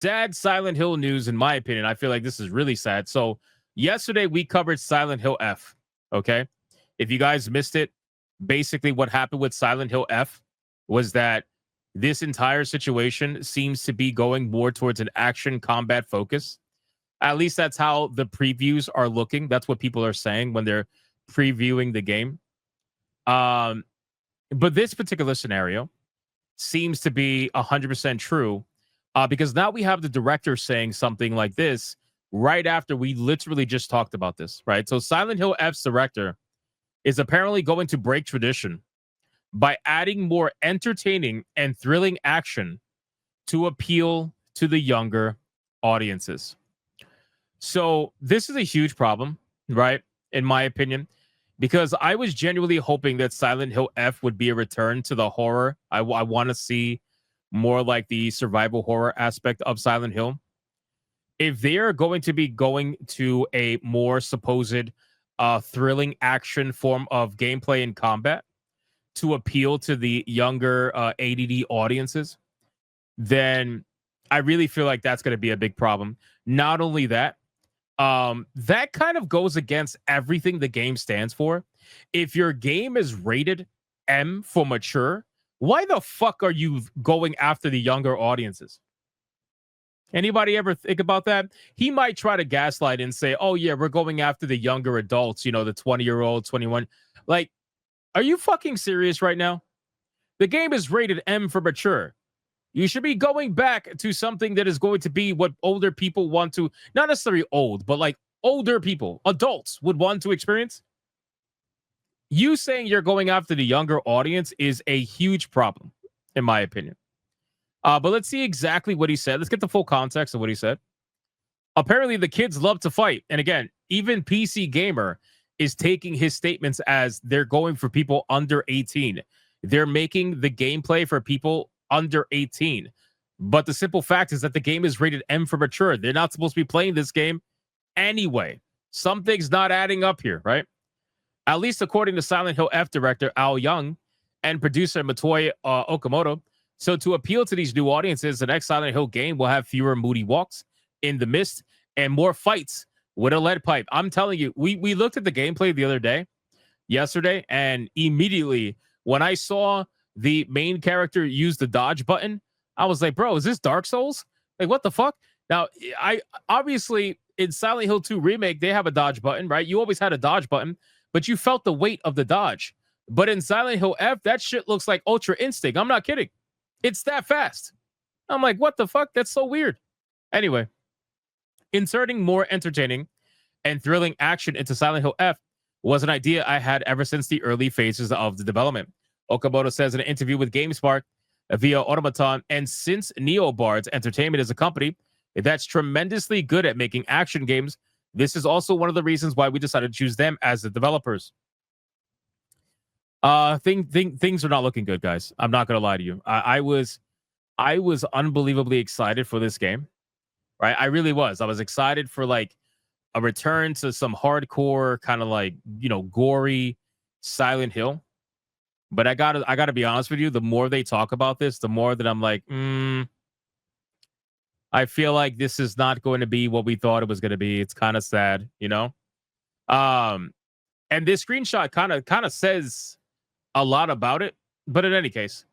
sad Silent Hill news, in my opinion. I feel like this is really sad. So, yesterday we covered Silent Hill F. Okay. If you guys missed it, basically what happened with Silent Hill F was that this entire situation seems to be going more towards an action combat focus. At least that's how the previews are looking. That's what people are saying when they're previewing the game. Um, but this particular scenario seems to be 100% true because now we have the director saying something like this right after we literally just talked about this, right? So Silent Hill F's director is apparently going to break tradition by adding more entertaining and thrilling action to appeal to the younger audiences. So this is a huge problem, right? In my opinion, because I was genuinely hoping that Silent Hill F would be a return to the horror. I want to see more like the survival horror aspect of Silent Hill. If they are going to be going to a more supposed thrilling action form of gameplay and combat to appeal to the younger ADD audiences, then I really feel like that's going to be a big problem. Not only that, that kind of goes against everything the game stands for. If your game is rated M for mature, why the fuck are you going after the younger audiences? Anybody ever think about that? He might try to gaslight and say, oh yeah, we're going after the younger adults, the 20-year-old, 21. Like, are you fucking serious right now? The game is rated M for mature. You should be going back to something that is going to be what older people want to, not necessarily old, but like older people, adults would want to experience. You saying you're going after the younger audience is a huge problem, in my opinion. But let's see exactly what he said. Let's get the full context of what he said. Apparently, the kids love to fight. And again, even PC Gamer is taking his statements as they're going for people under 18. They're making the gameplay for people under 18. But the simple fact is that the game is rated M for mature. They're not supposed to be playing this game anyway. Something's not adding up here, right? At least according to Silent Hill F director Al Young and producer Matoy Okamoto. So to appeal to these new audiences, the next Silent Hill game will have fewer moody walks in the mist and more fights with a lead pipe. I'm telling you, we looked at the gameplay the other day, yesterday, and immediately when I saw the main character use the dodge button, I was like, bro, is this Dark Souls? Like, what the fuck? Now, I obviously in Silent Hill 2 Remake, they have a dodge button, right? You always had a dodge button, but you felt the weight of the dodge. But in Silent Hill F, that shit looks like Ultra Instinct. I'm not kidding. It's that fast. I'm like, what the fuck? That's so weird. Anyway, inserting more entertaining and thrilling action into Silent Hill F was an idea I had ever since the early phases of the development. Okamoto says in an interview with GameSpark via Automaton, and since NeoBards Entertainment is a company that's tremendously good at making action games, this is also one of the reasons why we decided to choose them as the developers. Things are not looking good, guys. I'm not gonna lie to you. I was unbelievably excited for this game, right? I really was. I was excited for like a return to some hardcore kind of like gory Silent Hill. But I gotta be honest with you. The more they talk about this, the more that I'm like, I feel like this is not going to be what we thought it was going to be. It's kind of sad, And this screenshot kind of says a lot about it. But in any case,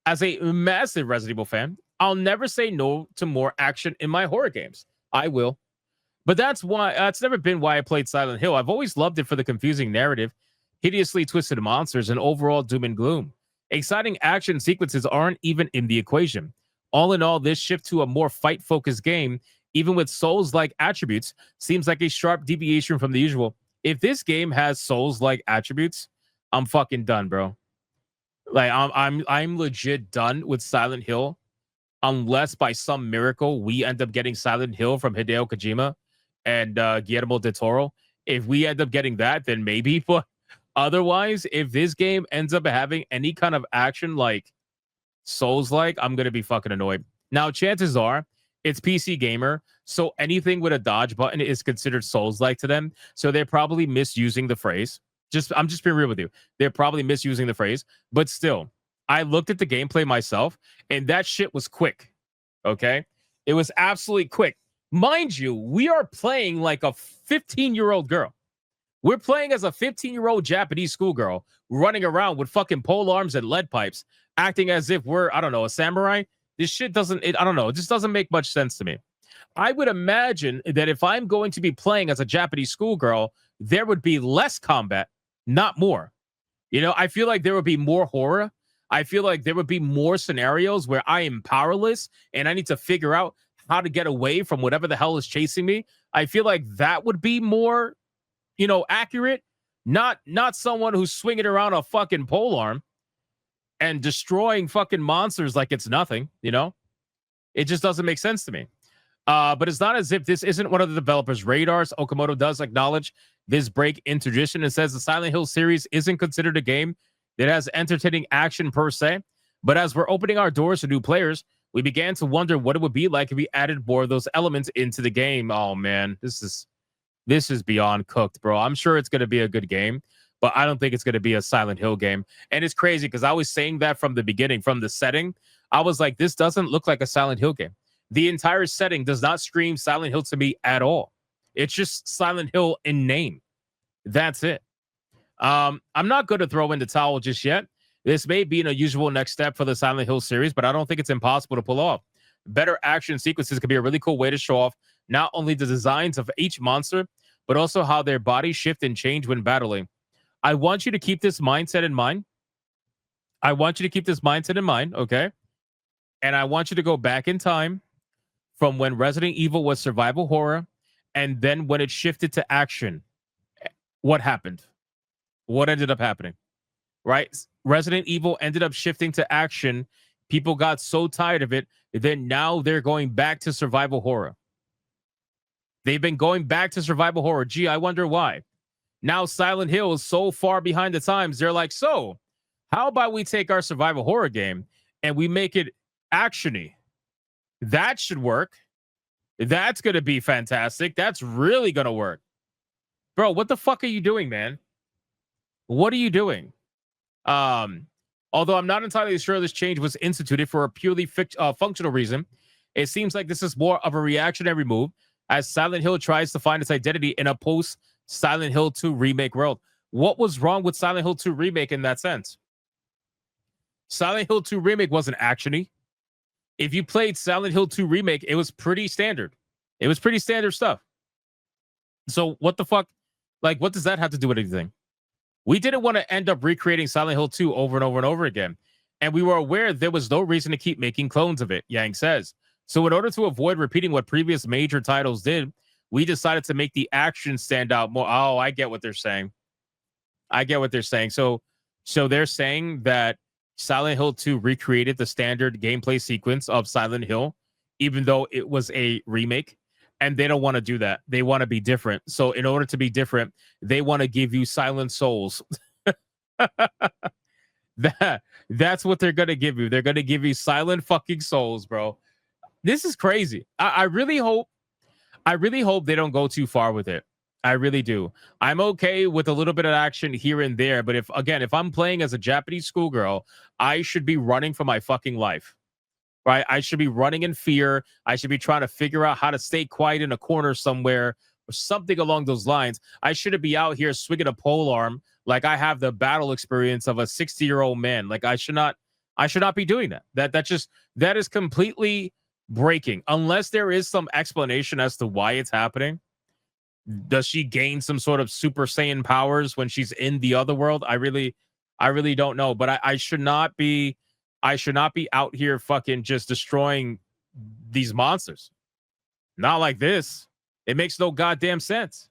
as a massive Resident Evil fan, I'll never say no to more action in my horror games. I will. But that's never been why I played Silent Hill. I've always loved it for the confusing narrative, hideously twisted monsters, and overall doom and gloom. Exciting action sequences aren't even in the equation. All in all, this shift to a more fight-focused game, even with Souls-like attributes, seems like a sharp deviation from the usual. If this game has Souls-like attributes, I'm fucking done, bro. Like I'm legit done with Silent Hill, unless by some miracle we end up getting Silent Hill from Hideo Kojima and Guillermo del Toro. If we end up getting that, then maybe. But otherwise, if this game ends up having any kind of action like Souls-like, I'm gonna be fucking annoyed. Now, chances are it's PC Gamer, so anything with a dodge button is considered Souls-like to them. So they're probably misusing the phrase. I'm just being real with you. They're probably misusing the phrase, but still, I looked at the gameplay myself, and that shit was quick. Okay, It was absolutely quick. Mind you, we are playing like a 15-year-old girl. We're playing as a 15-year-old Japanese schoolgirl running around with fucking pole arms and lead pipes, acting as if we're, I don't know, a samurai. This shit doesn't, I don't know, it just doesn't make much sense to me. I would imagine that if I'm going to be playing as a Japanese schoolgirl, there would be less combat, not more. You know, I feel like there would be more horror. I feel like there would be more scenarios where I am powerless and I need to figure out how to get away from whatever the hell is chasing me. I feel like that would be more, you know, accurate. Not someone who's swinging around a fucking pole arm and destroying fucking monsters like it's nothing, you know? It just doesn't make sense to me. But it's not as if this isn't one of the developers' radars. Okamoto does acknowledge this break in tradition and says the Silent Hill series isn't considered a game that has entertaining action per se. But as we're opening our doors to new players, we began to wonder what it would be like if we added more of those elements into the game. Oh man, this is beyond cooked, bro. I'm sure it's going to be a good game, but I don't think it's going to be a Silent Hill game. And it's crazy because I was saying that from the beginning, from the setting. I was like, this doesn't look like a Silent Hill game. The entire setting does not scream Silent Hill to me at all. It's just Silent Hill in name. That's it. I'm not going to throw in the towel just yet. This may be an unusual next step for the Silent Hill series, but I don't think it's impossible to pull off. Better action sequences could be a really cool way to show off not only the designs of each monster, but also how their bodies shift and change when battling. I want you to keep this mindset in mind. Okay? And I want you to go back in time from when Resident Evil was survival horror, and then when it shifted to action. What happened? What ended up happening? Right? Resident Evil ended up shifting to action. People got so tired of it, then now they're going back to survival horror. They've been going back to survival horror. Gee, I wonder why. Now Silent Hill is so far behind the times. They're like, so how about we take our survival horror game and we make it actiony? That should work. That's going to be fantastic. That's really going to work. Bro, what the fuck are you doing, man? What are you doing? Although I'm not entirely sure this change was instituted for a purely functional reason, it seems like this is more of a reactionary move as Silent Hill tries to find its identity in a post-Silent Hill 2 remake world. What was wrong with Silent Hill 2 remake in that sense? Silent Hill 2 remake wasn't actiony. If you played Silent Hill 2 remake, it was pretty standard. It was pretty standard stuff. So what the fuck? Like, what does that have to do with anything? We didn't want to end up recreating Silent Hill 2 over and over and over again. And we were aware there was no reason to keep making clones of it, Yang says. So in order to avoid repeating what previous major titles did, we decided to make the action stand out more. Oh, I get what they're saying. So they're saying that Silent Hill 2 recreated the standard gameplay sequence of Silent Hill, even though it was a remake. And they don't want to do that. They want to be different. So in order to be different, they want to give you silent souls. That's what they're going to give you. They're going to give you silent fucking souls, bro. This is crazy. I really hope they don't go too far with it. I really do. I'm okay with a little bit of action here and there. But if I'm playing as a Japanese schoolgirl, I should be running for my fucking life. Right? I should be running in fear. I should be trying to figure out how to stay quiet in a corner somewhere or something along those lines. I shouldn't be out here swinging a pole arm like I have the battle experience of a 60-year-old man. Like I should not be doing that. That is completely breaking. Unless there is some explanation as to why it's happening. Does she gain some sort of Super Saiyan powers when she's in the other world? I really don't know. But I should not be out here fucking just destroying these monsters. Not like this. It makes no goddamn sense.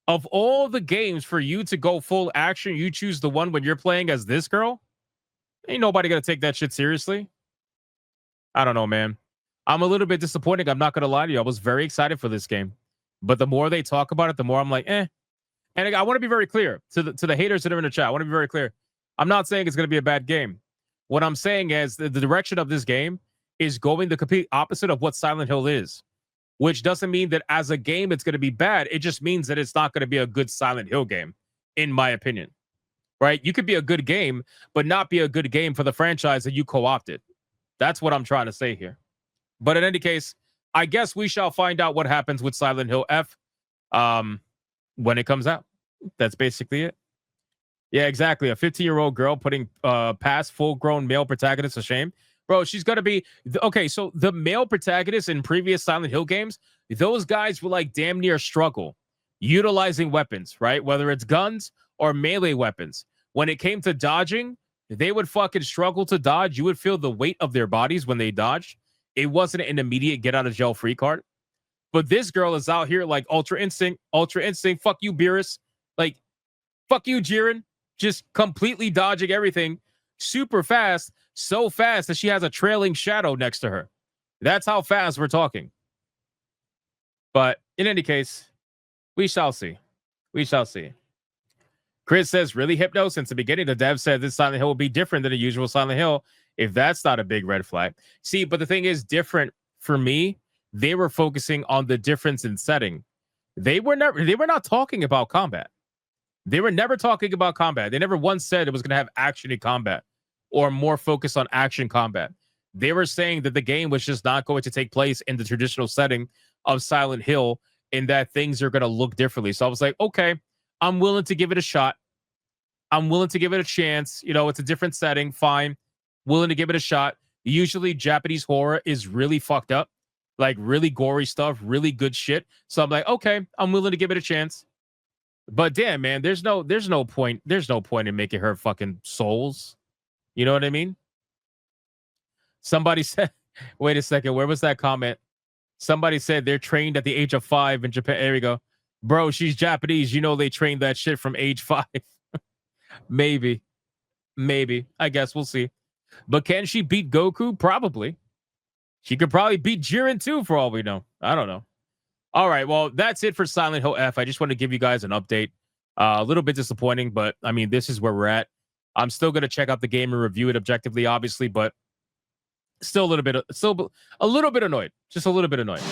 Of all the games for you to go full action, you choose the one when you're playing as this girl? Ain't nobody gonna take that shit seriously. I don't know, man. I'm a little bit disappointed. I'm not gonna lie to you. I was very excited for this game. But the more they talk about it, the more I'm like, eh. And I want to be very clear to the haters that are in the chat. I want to be very clear. I'm not saying it's going to be a bad game. What I'm saying is the direction of this game is going the complete opposite of what Silent Hill is, which doesn't mean that as a game it's going to be bad. It just means that it's not going to be a good Silent Hill game, in my opinion. Right? You could be a good game, but not be a good game for the franchise that you co-opted. That's what I'm trying to say here. But in any case, I guess we shall find out what happens with Silent Hill F when it comes out. That's basically it. Yeah, exactly. A 15-year-old girl putting past full-grown male protagonists to shame. Bro, she's gonna be okay. So the male protagonists in previous Silent Hill games, those guys were like damn near struggle utilizing weapons, right? Whether it's guns or melee weapons. When it came to dodging, they would fucking struggle to dodge. You would feel the weight of their bodies when they dodged. It wasn't an immediate get out of jail free card. But this girl is out here like ultra instinct. Fuck you, Beerus. Like, fuck you, Jiren. Just completely dodging everything super fast, so fast that she has a trailing shadow next to her. That's how fast we're talking. But in any case, we shall see. We shall see. Chris says, really, Hypno? Since the beginning, the dev said this Silent Hill will be different than the usual Silent Hill. If that's not a big red flag. See, but the thing is, different for me, they were focusing on the difference in setting. They were not talking about combat. They were never talking about combat. They never once said it was going to have action in combat or more focus on action combat. They were saying that the game was just not going to take place in the traditional setting of Silent Hill and that things are going to look differently. So I was like, okay, I'm willing to give it a shot. I'm willing to give it a chance. You know, it's a different setting. Fine. Willing to give it a shot. Usually Japanese horror is really fucked up, like really gory stuff, really good shit. So I'm like, okay, I'm willing to give it a chance. But damn, man, there's no point in making her fucking souls. You know what I mean? Somebody said, wait a second, where was that comment? Somebody said they're trained at the age of 5 in Japan. There we go. Bro, she's Japanese. You know they trained that shit from age 5. Maybe. I guess we'll see. But can she beat Goku? Probably. She could probably beat Jiren too, for all we know. I don't know. All right, well, that's it for Silent Hill F. I just want to give you guys an update. A little bit disappointing, but I mean, this is where we're at. I'm still going to check out the game and review it objectively, obviously, but still a little bit annoyed. Just a little bit annoyed.